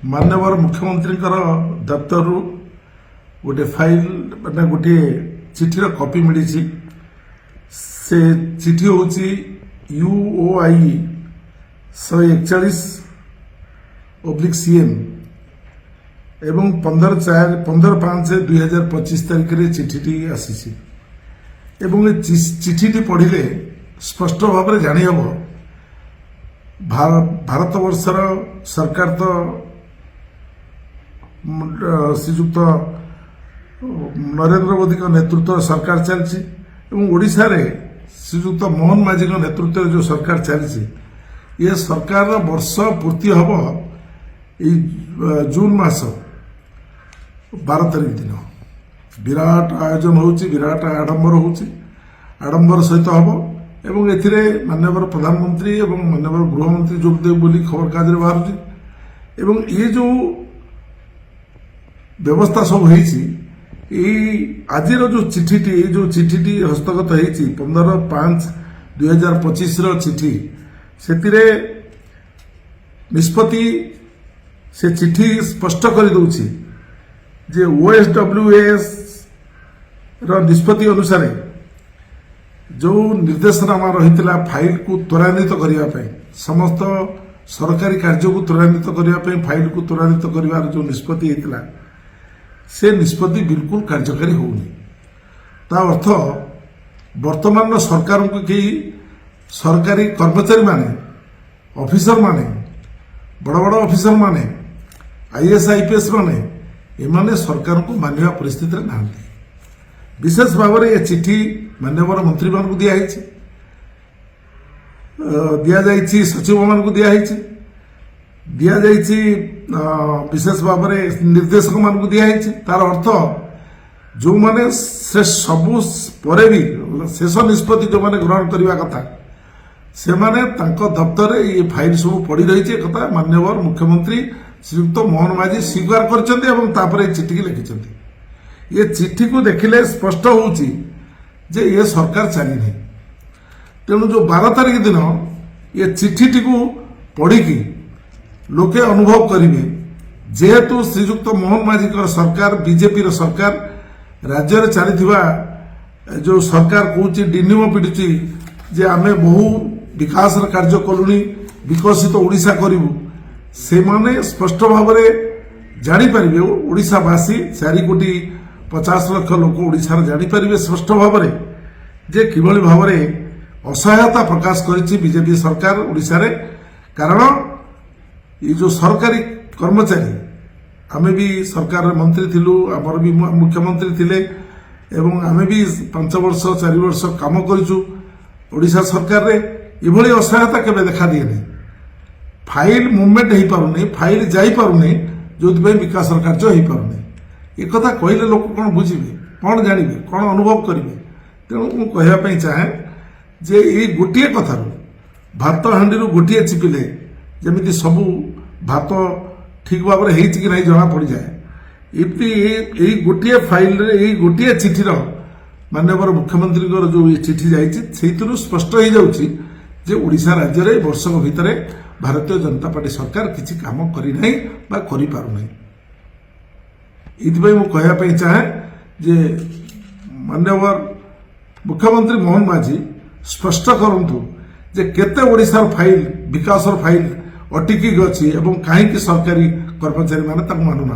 माननीय मुख्यमंत्री दफ्तर गोटे फाइल मैंने गोटे चिठीर कॉपी मिली से चिठी हूँ UOI 141/CM एवं 15/5/2025 तारीख में चिठी आसी चिठी पढ़ले स्पष्ट भाव में जानी हम भारत वर्षर सरकार तो श्रीजुक्त नरेंद्र मोदी का नेतृत्व सरकार चलती ओडिशा रे श्रीजुक्त मोहन माझी नेतृत्व जो सरकार चलती ये सरकार वर्ष पूर्ति हम जून मास 12 तारीख दिन विराट आयोजन विराट आडंबर आडंबर सहित हम एवं एथिरे माननीय प्रधानमंत्री एवं माननीय गृहमंत्री जोगदेव बोली खबर कागज बाहर एवं ये जो व्यवस्था सब होती आज जो चिठी हस्तगत होती 15/5/2025 चिठी से निष्पत्ति से चिठी स्पष्ट कर दूची जे OSWS निष्पत्ति अनुसार जो निर्देशनामा रही फाइल को त्वरान्वित करने समस्त सरकारी कार्य को त्वरान्वित करने फाइल को त्वरान्वित कर जो निष्पत्ति होता से निष्पत्ति बिल्कुल कार्यकारी होनी ता अर्थ वर्तमान सरकार को कई सरकारी कर्मचारी माने ऑफिसर माने बड़ बड़ ऑफिसर माने IAS IPS माने एमाने सरकार को मानिया परिस्थिति ना विशेष भाव में ये चिठी माननीय मंत्री मान को दि सचिव मान को दि विशेष भाव में निर्देशक मान को दि तार अर्थ जो माने से सबु पर भी शेष निष्पत्ति जो माने ग्रहण करने कथा से माने तांको दफ्तर ये फाइल सब पड़ी रही कथा माननीय मुख्यमंत्री श्रीयुक्त मोहन माझी स्वीकार कर चिठी लिखिं ये चिठी को देखिले स्पष्ट होची जे ये सरकार चली नहीं तेणु जो 12 तारीख दिन ये चिठी टी को पढ़ी लोके अनुभव करेंगे जेहेतु श्रीजुक्त मोहन माझी सरकार बीजेपी सरकार राज्य में चली जो सरकार कहूँ डिनिम पिटुची जे आमे बहु विकास कार्य कलुनी विकसित ओडिशा करूँ से माने स्पष्ट भाव में जापर ओडिशावासी 4,50,00,000 लोक ओडिशा जापर स्पष्ट भाव में जे किभली भाव में असहायता प्रकाश करिछि बीजेपी सरकार ओडिशा रे कारण ये जो सरकारी कर्मचारी आमे भी सरकार मंत्री थिलु आमर भी मुख्यमंत्री थिले एवं आमे भी 5 वर्ष 4 वर्ष काम करिछु ओडिशा सरकार रे इभली असहायता केबे देखा दिए नहीं फाइल मूवमेंट हो पारुनी फाइल जाई पारुनी जो विकास कार्य हो पारुनी एक कथा कहले लोक कौन बुझे कौन जानवे कौन अनुभव करेंगे तेणु मुझे चाहे जे ये गोटे कथु भात हांडी गोटे चिपिले जमी सबू भात ठीक भाव में होती कि नहीं जना पड़ जाए ये गोटे फाइल रे गोटे चिठीर माननीय मुख्यमंत्री जो ये चिठी जाइए स्पष्ट हो जाऊँगी जे ओडिशा राज्य में वर्षक भितर भारतीय जनता पार्टी सरकार किसी काम करना करें मुझे चाहे जे माननीय मुख्यमंत्री मोहन माझी स्पष्ट करंतु जे केते ओडिशा फाइल विकास फाइल अटिकी अच्छी और कहीं सरकारी कर्मचारी माने मानुना।